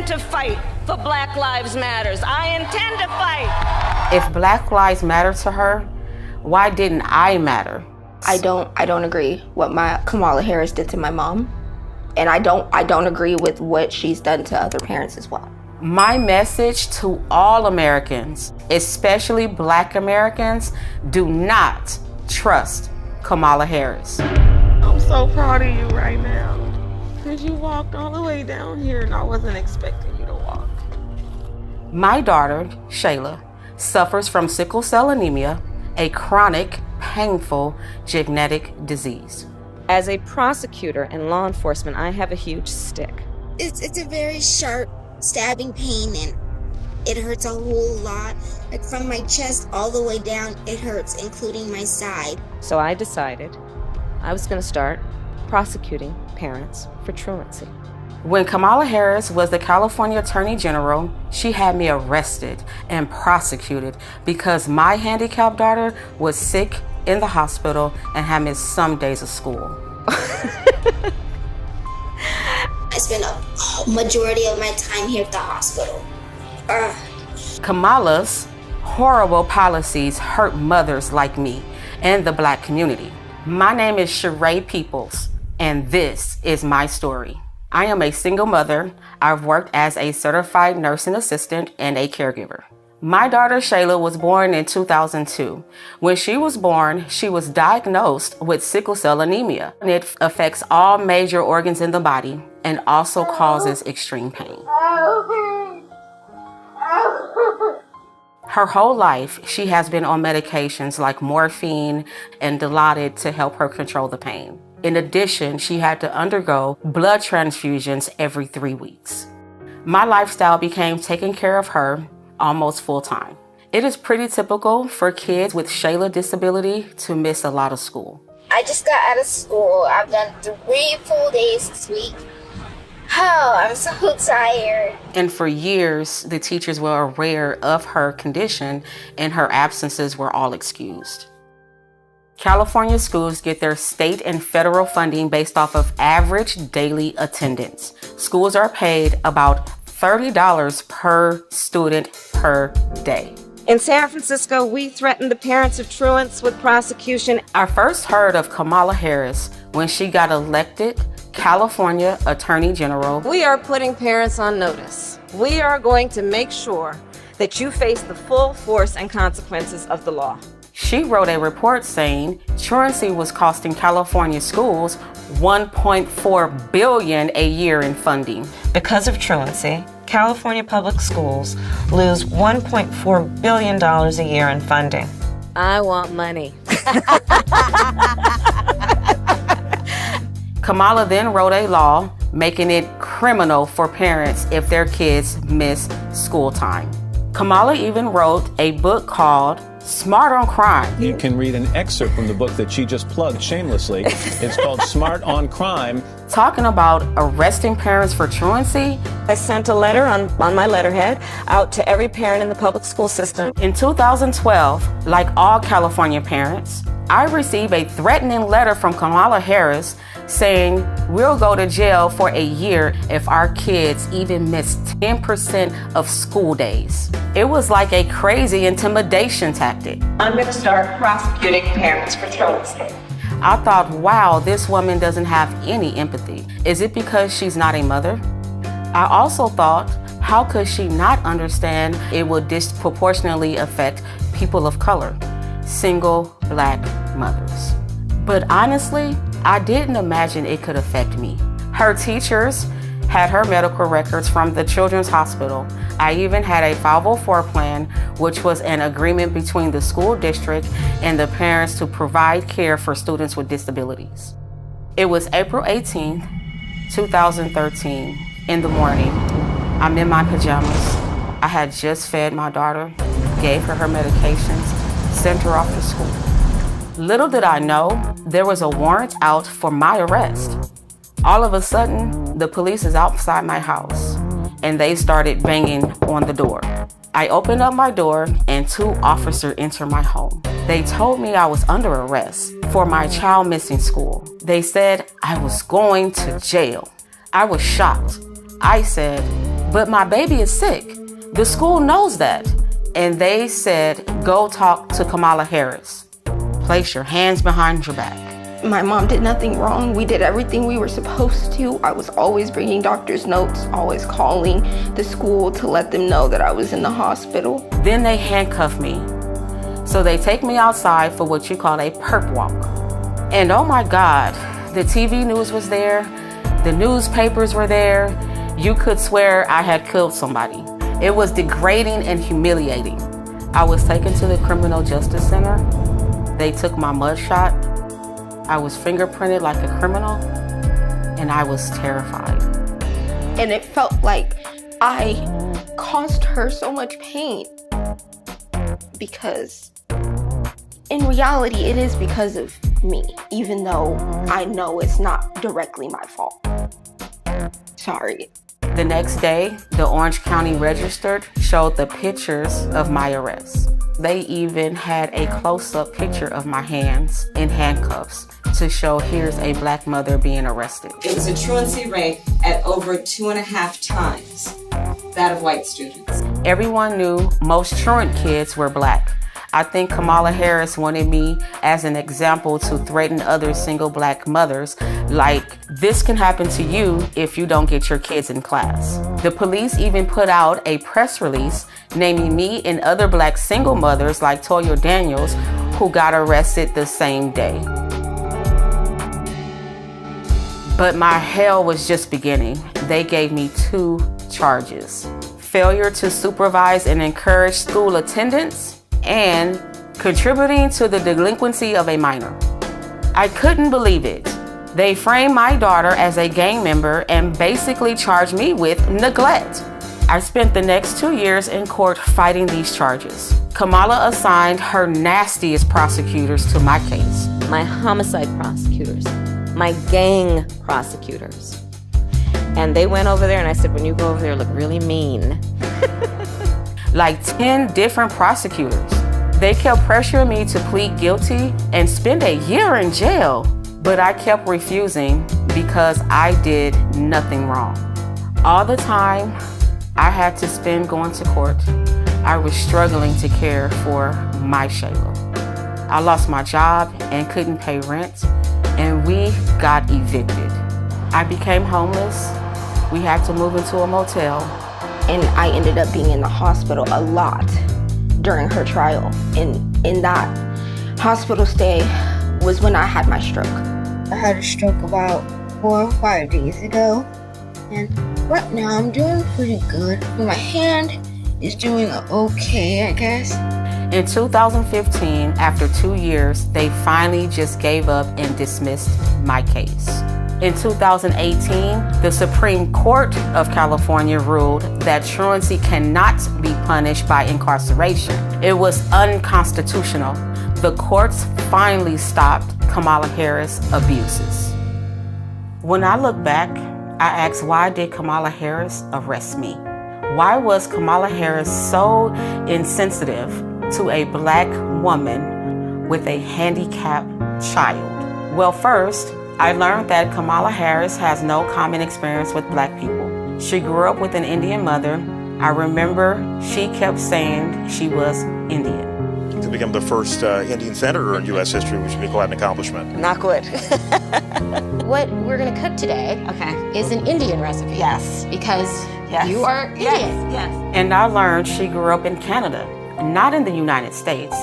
to fight for Black Lives Matters. I intend to fight. If Black Lives matter to her, why didn't I matter? I don't agree what Kamala Harris did to my mom. And I don't agree with what she's done to other parents as well. My message to all Americans, especially Black Americans, do not trust Kamala Harris. I'm so proud of you right now, because you walked all the way down here and I wasn't expecting you to walk. My daughter, Shayla, suffers from Sickle Cell Anemia, a chronic, painful genetic disease. As a prosecutor and law enforcement, I have a huge stick. It's a very sharp, stabbing pain, and it hurts a whole lot. Like from my chest all the way down, it hurts, including my side. So I decided I was going to start prosecuting parents for truancy. When Kamala Harris was the California Attorney General, she had me arrested and prosecuted because my handicapped daughter was sick in the hospital and had missed some days of school. I spent a majority of my time here at the hospital. Kamala's horrible policies hurt mothers like me and the Black community. My name is Cheree Peoples, and this is my story. I am a single mother. I've worked as a certified nursing assistant and a caregiver. My daughter Shayla was born in 2002. When she was born, she was diagnosed with sickle cell anemia. It affects all major organs in the body and also causes extreme pain. Her whole life, she has been on medications like morphine and Dilaudid to help her control the pain. In addition, she had to undergo blood transfusions every 3 weeks. My lifestyle became taking care of her almost full time. It is pretty typical for kids with Shayla disability to miss a lot of school. I just got out of school. I've done 3 full days this week. Oh, I'm so tired. And for years, the teachers were aware of her condition and her absences were all excused. California schools get their state and federal funding based off of average daily attendance. Schools are paid about $30 per student per day. In San Francisco, we threatened the parents of truants with prosecution. I first heard of Kamala Harris when she got elected California Attorney General. We are putting parents on notice. We are going to make sure that you face the full force and consequences of the law. She wrote a report saying truancy was costing California schools $1.4 billion a year in funding. Because of truancy, California public schools lose $1.4 billion a year in funding. I want money. Kamala then wrote a law making it criminal for parents if their kids miss school time. Kamala even wrote a book called Smart on Crime. You can read an excerpt from the book that she just plugged shamelessly. It's called Smart on Crime. Talking about arresting parents for truancy. I sent a letter on my letterhead out to every parent in the public school system. In 2012, like all California parents, I received a threatening letter from Kamala Harris saying we'll go to jail for a year if our kids even miss 10% of school days. It was like a crazy intimidation tactic. I'm going to start prosecuting parents for truancy. I thought, wow, this woman doesn't have any empathy. Is it because she's not a mother? I also thought, how could she not understand it would disproportionately affect people of color, single Black mothers? But honestly, I didn't imagine it could affect me. Her teachers had her medical records from the Children's Hospital. I even had a 504 plan, which was an agreement between the school district and the parents to provide care for students with disabilities. It was April 18th, 2013, in the morning. I'm in my pajamas. I had just fed my daughter, gave her her medications, sent her off to school. Little did I know, there was a warrant out for my arrest. All of a sudden, the police is outside my house, and they started banging on the door. I opened up my door, and 2 officers entered my home. They told me I was under arrest for my child missing school. They said I was going to jail. I was shocked. I said, But my baby is sick. The school knows that. And they said, go talk to Kamala Harris. Place your hands behind your back. My mom did nothing wrong. We did everything we were supposed to. I was always bringing doctor's notes, always calling the school to let them know that I was in the hospital. Then they handcuff me. So they take me outside for what you call a perp walk. And oh my God, the TV news was there. The newspapers were there. You could swear I had killed somebody. It was degrading and humiliating. I was taken to the Criminal Justice Center. They took my mugshot. I was fingerprinted like a criminal, and I was terrified. And it felt like I caused her so much pain. Because in reality, it is because of me, even though I know it's not directly my fault. Sorry. The next day, the Orange County Register showed the pictures of my arrest. They even had a close-up picture of my hands in handcuffs to show here's a black mother being arrested. It was a truancy rate at over 2.5 times that of white students. Everyone knew most truant kids were black. I think Kamala Harris wanted me as an example to threaten other single black mothers, like, this can happen to you if you don't get your kids in class. The police even put out a press release naming me and other black single mothers like Toya Daniels, who got arrested the same day. But my hell was just beginning. They gave me 2 charges: failure to supervise and encourage school attendance, and contributing to the delinquency of a minor. I couldn't believe it. They framed my daughter as a gang member and basically charged me with neglect. I spent the next 2 years in court fighting these charges. Kamala assigned her nastiest prosecutors to my case. My homicide prosecutors, my gang prosecutors. And they went over there and I said, when you go over there, look really mean. Like 10 different prosecutors. They kept pressuring me to plead guilty and spend a year in jail, but I kept refusing because I did nothing wrong. All the time I had to spend going to court, I was struggling to care for my Shayla. I lost my job and couldn't pay rent, and we got evicted. I became homeless. We had to move into a motel. And I ended up being in the hospital a lot during her trial. And in that hospital stay was when I had my stroke. I had a stroke about 4 or 5 days ago, and right now I'm doing pretty good. My hand is doing okay, I guess. In 2015, after 2 years, they finally just gave up and dismissed my case. In 2018, the Supreme Court of California ruled that truancy cannot be punished by incarceration. It was unconstitutional. The courts finally stopped Kamala Harris' abuses. When I look back, I ask, why did Kamala Harris arrest me? Why was Kamala Harris so insensitive to a black woman with a handicapped child? Well, first, I learned that Kamala Harris has no common experience with black people. She grew up with an Indian mother. I remember she kept saying she was Indian. To become the first Indian senator in U.S. history, which would be quite an accomplishment. Not good. What we're gonna cook today is an Indian recipe. Yes. Because you are Indian. Yes. And I learned she grew up in Canada, not in the United States,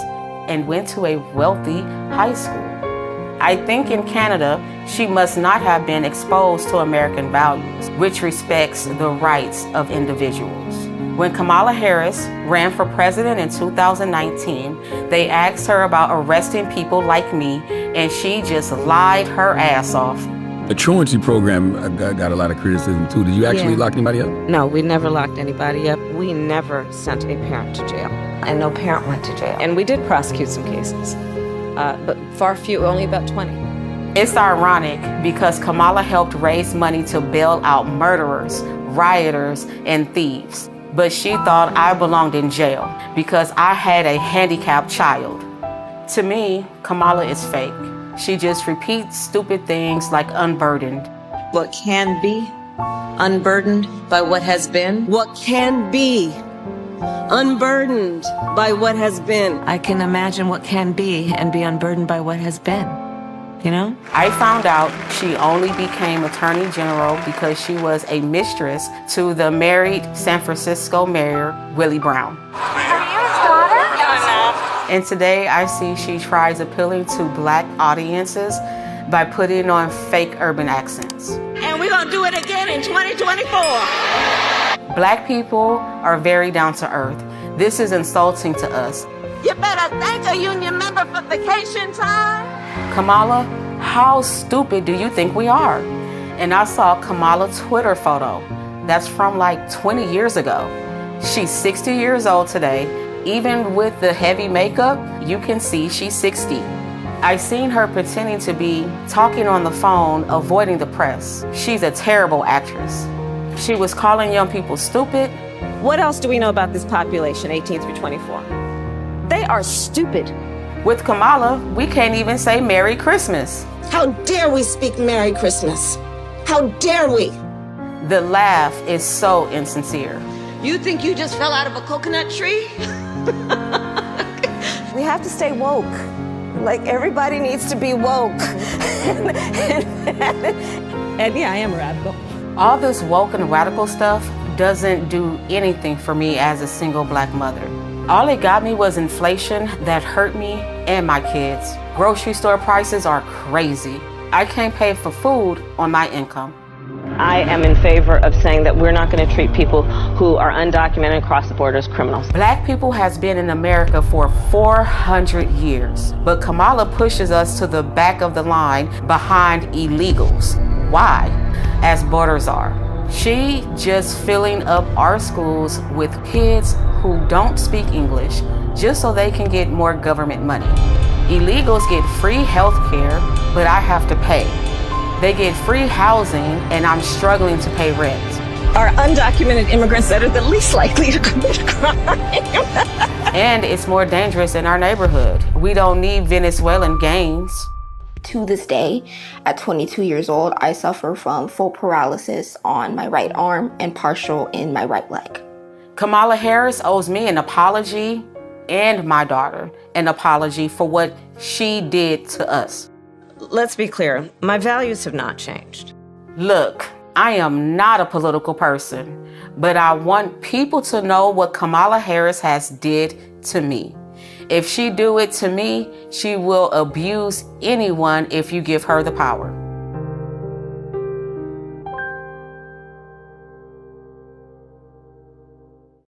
and went to a wealthy high school. I think in Canada, she must not have been exposed to American values, which respects the rights of individuals. When Kamala Harris ran for president in 2019, they asked her about arresting people like me, and she just lied her ass off. The truancy program got a lot of criticism too. Did you actually lock anybody up? No, we never locked anybody up. We never sent a parent to jail. And no parent went to jail. And we did prosecute some cases, but far few, only about 20. It's ironic because Kamala helped raise money to bail out murderers, rioters, and thieves. But she thought I belonged in jail because I had a handicapped child. To me, Kamala is fake. She just repeats stupid things like unburdened. What can be Unburdened by what has been? What can be? Unburdened by what has been. I can imagine what can be and be unburdened by what has been. You know? I found out she only became Attorney General because she was a mistress to the married San Francisco Mayor, Willie Brown. Are you his daughter? No. And today I see she tries appealing to black audiences by putting on fake urban accents. And we're gonna do it again in 2024. Black people are very down to earth. This is insulting to us. You better thank a union member for vacation time. Kamala, how stupid do you think we are? And I saw Kamala's Twitter photo. That's from like 20 years ago. She's 60 years old today. Even with the heavy makeup, you can see she's 60. I seen her pretending to be talking on the phone, avoiding the press. She's a terrible actress. She was calling young people stupid. What else do we know about this population, 18 through 24? They are stupid. With Kamala, we can't even say Merry Christmas. How dare we speak Merry Christmas? How dare we? The laugh is so insincere. You think you just fell out of a coconut tree? We have to stay woke. Like, everybody needs to be woke. And yeah, I am radical. All this woke and radical stuff doesn't do anything for me as a single black mother. All it got me was inflation that hurt me and my kids. Grocery store prices are crazy. I can't pay for food on my income. I am in favor of saying that we're not going to treat people who are undocumented across the border as criminals. Black people has been in America for 400 years, but Kamala pushes us to the back of the line behind illegals. Why? As borders are. She just filling up our schools with kids who don't speak English just so they can get more government money. Illegals get free health care, but I have to pay. They get free housing, and I'm struggling to pay rent. Are undocumented immigrants that are the least likely to commit a crime. And it's more dangerous in our neighborhood. We don't need Venezuelan gangs. To this day, at 22 years old, I suffer from full paralysis on my right arm and partial in my right leg. Kamala Harris owes me an apology and my daughter an apology for what she did to us. Let's be clear, my values have not changed. Look, I am not a political person, but I want people to know what Kamala Harris has did to me. If she do it to me, she will abuse anyone if you give her the power.